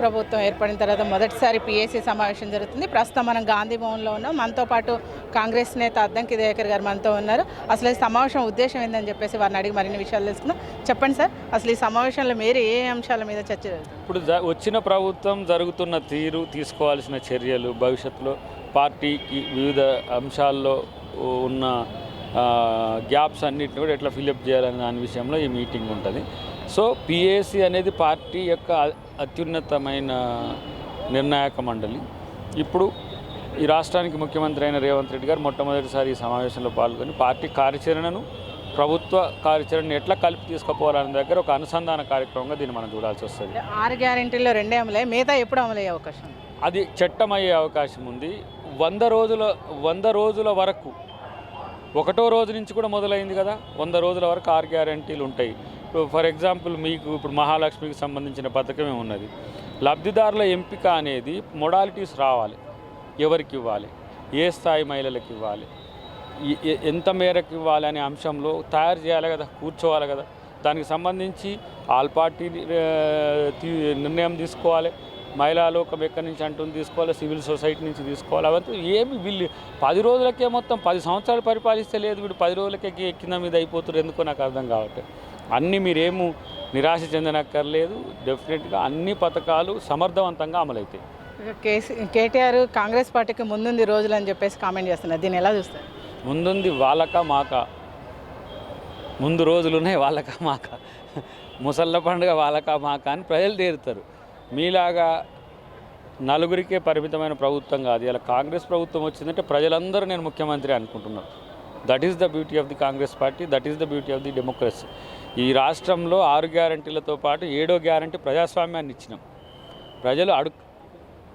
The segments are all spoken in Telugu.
ప్రభుత్వం ఏర్పడిన తర్వాత మొదటిసారి పిఏసీ సమావేశం జరుగుతుంది. ప్రస్తుతం మనం గాంధీ భవన్లో ఉన్నాం. మనతో పాటు కాంగ్రెస్ నేత అద్దంకి దయాకర్ గారు మనతో ఉన్నారు. అసలు ఈ సమావేశం ఉద్దేశం ఏందని చెప్పేసి వారిని అడిగి మరిన్ని విషయాలు తెలుసుకుందాం. చెప్పండి సార్, అసలు ఈ సమావేశంలో మీరు ఏ అంశాల మీద చర్చ జరుగుతుంది? ఇప్పుడు వచ్చిన ప్రభుత్వం జరుగుతున్న తీరు, తీసుకోవాల్సిన చర్యలు, భవిష్యత్తులో పార్టీకి వివిధ అంశాల్లో ఉన్న గ్యాప్స్ అన్నిటిని కూడా ఎట్లా ఫిలప్ చేయాలనే దాని విషయంలో ఈ మీటింగ్ ఉంటుంది. సో పిఏసీ అనేది పార్టీ యొక్క అత్యున్నతమైన నిర్ణాయక మండలి. ఇప్పుడు ఈ రాష్ట్రానికి ముఖ్యమంత్రి అయిన రేవంత్ రెడ్డి గారు మొట్టమొదటిసారి ఈ సమావేశంలో పాల్గొని పార్టీ కార్యాచరణను, ప్రభుత్వ కార్యాచరణను ఎట్లా కలిపి తీసుకుపోవాలనే దగ్గర ఒక అనుసంధాన కార్యక్రమంగా దీన్ని మనం చూడాల్సి వస్తుంది. 6 గ్యారెంటీల్లో 2 అమలే, మిగతా ఎప్పుడు అమలయ్యే అవకాశం? అది చట్టం అయ్యే అవకాశం ఉంది. 100 రోజుల వరకు, 1వ రోజు నుంచి కూడా మొదలైంది కదా, 100 రోజుల వరకు 6 గ్యారెంటీలు ఉంటాయి. ఇప్పుడు ఫర్ ఎగ్జాంపుల్ మీకు ఇప్పుడు మహాలక్ష్మికి సంబంధించిన పథకమే ఉన్నది. లబ్ధిదారుల ఎంపిక అనేది మొడాలిటీస్ రావాలి, ఎవరికి ఇవ్వాలి, ఏ స్థాయి మహిళలకు ఇవ్వాలి, ఎంత మేరకు ఇవ్వాలి అనే అంశంలో తయారు చేయాలి కదా, కూర్చోవాలి కదా. దానికి సంబంధించి ఆల్ పార్టీ నిర్ణయం తీసుకోవాలి, మహిళా లోకం ఎక్కడి నుంచి అంటుంది తీసుకోవాలి, సివిల్ సొసైటీ నుంచి తీసుకోవాలి. అవంతా ఏమి వీళ్ళు 10 రోజులకే మొత్తం 10 సంవత్సరాలు పరిపాలిస్తే లేదు, వీడు 10 రోజులకే కింద మీద అయిపోతున్నారు. ఎందుకో నాకు అర్థం కావట్లేదు. అన్నీ మీరేమో నిరాశ చెందనక్కర్లేదు. డెఫినెట్గా అన్ని పథకాలు సమర్థవంతంగా అమలవుతాయి. కేటీఆర్ కాంగ్రెస్ పార్టీకి ముందుంది రోజులు అని చెప్పేసి కామెంట్ చేస్తున్నారు, దీన్ని ఎలా చూస్తారు? ముందుంది వాళ్ళకా మాకా? ముందు రోజులున్నాయి వాళ్ళకా మాకా, ముసళ్ళ పండుగ వాళ్ళకా మాకా అని ప్రజలు తీరుతారు. మీలాగా నలుగురికే పరిమితమైన ప్రభుత్వం కాదు. ఇలా కాంగ్రెస్ ప్రభుత్వం వచ్చిందంటే ప్రజలందరూ నేను ముఖ్యమంత్రి అనుకుంటున్నారు. That is the beauty of the Congress party, that is the beauty of the democracy. ఈ రాష్ట్రంలో 6 గ్యారంటీలతో పాటు 7వ గ్యారంటీ ప్రజాస్వామ్యాన్ని ఇచ్చినాం. ప్రజలు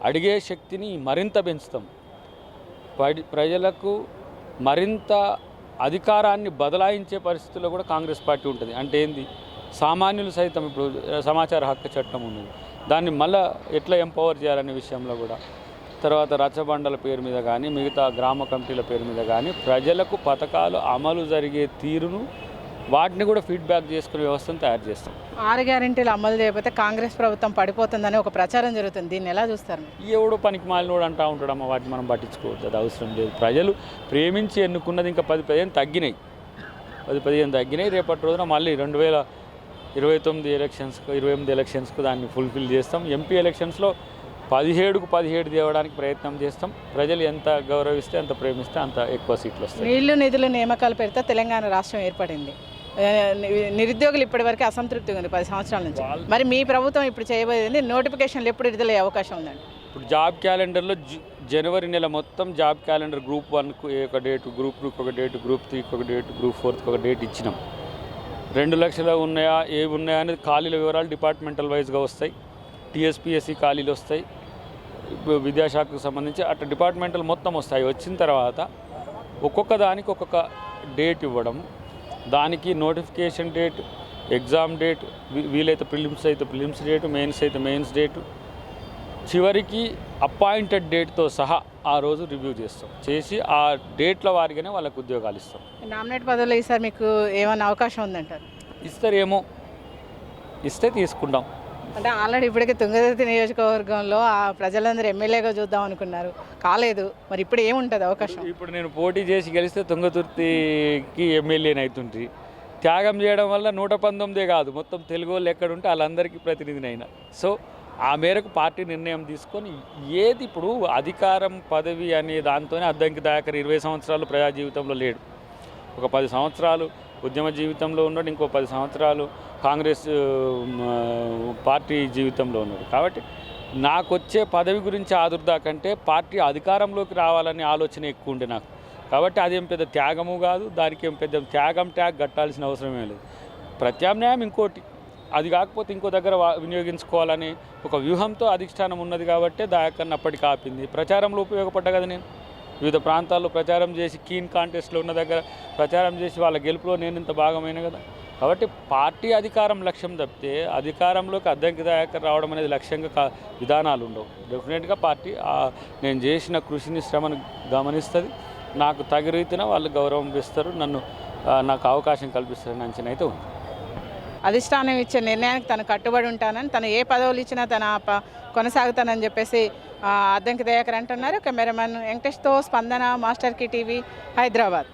అడిగే శక్తిని మరింత పెంచుతాం. ప్రజలకు మరింత అధికారాన్ని బదలాయించే పరిస్థితుల్లో కూడా కాంగ్రెస్ పార్టీ ఉంటుంది. అంటే ఏంది, సామాన్యులు సైతం ఇప్పుడు సమాచార హక్కు చట్టం ఉన్నది, దాన్ని మళ్ళీ ఎట్లా ఎంపవర్ చేయాలనే విషయంలో కూడా, తర్వాత రచ్చబండల పేరు మీద కానీ మిగతా గ్రామ కమిటీల పేరు మీద కానీ ప్రజలకు పథకాలు అమలు జరిగే తీరును, వాటిని కూడా ఫీడ్బ్యాక్ చేసుకునే వ్యవస్థను తయారు చేస్తాం. 6 గ్యారెంటీలు అమలు చేయకపోతే కాంగ్రెస్ ప్రభుత్వం పడిపోతుందని ఒక ప్రచారం జరుగుతుంది, దీన్ని ఎలా చూస్తారు? ఎవడో పనికి మాలినోడు అంటూ ఉంటాడమ్మా, వాటిని మనం పట్టించుకోవద్దు, అది అవసరం లేదు. ప్రజలు ప్రేమించి ఎన్నుకున్నది ఇంకా 10-15 తగ్గినాయి, 10-15 తగ్గినాయి. రేపటి రోజున మళ్ళీ 2029 ఎలక్షన్స్కు, 28 ఎలక్షన్స్కు దాన్ని ఫుల్ఫిల్ చేస్తాం. ఎంపీ ఎలక్షన్స్లో 17కు 17 తేవడానికి ప్రయత్నం చేస్తాం. ప్రజలు ఎంత గౌరవిస్తే, అంత ప్రేమిస్తే అంత ఎక్కువ సీట్లు వస్తాయి. నీళ్లు నిధులు నియామకాల పేరుతో తెలంగాణ రాష్ట్రం ఏర్పడింది. నిరుద్యోగులు ఇప్పటివరకు అసంతృప్తిగా ఉంది 10 సంవత్సరాల నుంచి. మరి మీ ప్రభుత్వం ఇప్పుడు చేయబోయేది నోటిఫికేషన్లు ఎప్పుడు విడుదలయ్యే అవకాశం ఉందండి? ఇప్పుడు జాబ్ క్యాలెండర్లో జనవరి నెల మొత్తం జాబ్ క్యాలెండర్ గ్రూప్ 1కు ఒక డేటు, గ్రూప్ 2కి ఒక డేటు, గ్రూప్ 3కి ఒక డేటు, గ్రూప్ 4కి ఒక డేట్ ఇచ్చినాం. 2 లక్షలు ఉన్నాయా, ఏవి ఉన్నాయా అనేది ఖాళీల వివరాలు డిపార్ట్మెంటల్ వైజ్గా వస్తాయి. టీఎస్పీఎస్సీ ఖాళీలు వస్తాయి, విద్యాశాఖకు సంబంధించి అట్లా డిపార్ట్మెంటల్ మొత్తం వస్తాయి. వచ్చిన తర్వాత ఒక్కొక్క దానికి ఒక్కొక్క డేట్ ఇవ్వడం, దానికి నోటిఫికేషన్ డేట్, ఎగ్జామ్ డేట్, వీలైతే ప్రిలిమ్స్ అయితే ప్రిలిమ్స్ డేటు, మెయిన్స్ అయితే మెయిన్స్ డేటు, చివరికి అపాయింటెడ్ డేట్తో సహా ఆ రోజు రివ్యూ చేసి ఆ డేట్ల వారిగానే వాళ్ళకు ఉద్యోగాలు ఇస్తాం. నామినేట్ పదవులు ఈసారి మీకు ఏమైనా అవకాశం ఉందంటారు? ఇస్తారేమో, ఇస్తే తీసుకుంటాం. అంటే ఆల్రెడీ ఇప్పటికే తుంగతుర్తి నియోజకవర్గంలో ఆ ప్రజలందరూ ఎమ్మెల్యేగా చూద్దాం అనుకున్నారు, కాలేదు. మరి ఇప్పుడు ఏముంటుంది అవకాశం? ఇప్పుడు నేను పోటీ చేసి గెలిస్తే తుంగతుర్తికి ఎమ్మెల్యేని అవుతుంటే, త్యాగం చేయడం వల్ల 119 కాదు, మొత్తం తెలుగు వాళ్ళు ఎక్కడుంటే వాళ్ళందరికీ ప్రతినిధిని అయినా. సో ఆ మేరకు పార్టీ నిర్ణయం తీసుకొని ఏది ఇప్పుడు అధికారం, పదవి అనే దాంతోనే అద్దంకి దయాకర్ 20 సంవత్సరాలు ప్రజా జీవితంలో లేడు. ఒక 10 సంవత్సరాలు ఉద్యమ జీవితంలో ఉన్నాడు, ఇంకో 10 సంవత్సరాలు కాంగ్రెస్ పార్టీ జీవితంలో ఉన్నాడు. కాబట్టి నాకు వచ్చే పదవి గురించి ఆదుర్దా కంటే పార్టీ అధికారంలోకి రావాలనే ఆలోచన ఎక్కువ ఉండే నాకు. కాబట్టి అదేం పెద్ద త్యాగము కాదు, దానికి ఏం పెద్ద ట్యాగ్ కట్టాల్సిన అవసరమే లేదు. ప్రత్యామ్నాయం ఇంకోటి, అది కాకపోతే ఇంకో దగ్గర వినియోగించుకోవాలని ఒక వ్యూహంతో అధిష్టానం ఉన్నది. కాబట్టి దయాకర్ని అప్పటికి ఆపింది. ప్రచారంలో ఉపయోగపడ్డా కదా నేను, వివిధ ప్రాంతాల్లో ప్రచారం చేసి, కీన్ కాంటెస్ట్లో ఉన్న దగ్గర ప్రచారం చేసి వాళ్ళ గెలుపులో నేను ఇంత భాగమైన కదా. కాబట్టి పార్టీ అధికారం లక్ష్యం తప్పితే అధికారంలోకి అద్దంకి దయాకర్ రావడం అనేది లక్ష్యంగా విధానాలు ఉండవు. డెఫినెట్గా పార్టీ నేను చేసిన కృషిని, శ్రమను గమనిస్తుంది. నాకు తగి రీతిన వాళ్ళు గౌరవం ఇస్తారు, నాకు అవకాశం కల్పిస్తారని అంచనా అయితే ఉంది. అధిష్టానం ఇచ్చే నిర్ణయానికి తను కట్టుబడి ఉంటానని, తను ఏ పదవులు ఇచ్చినా తన కొనసాగుతానని చెప్పేసి అద్దంకి దయాకర్ అంటున్నారు. కెమెరామెన్ వెంకటేష్తో స్పందన, మాస్టర్ కి టీవీ, హైదరాబాద్.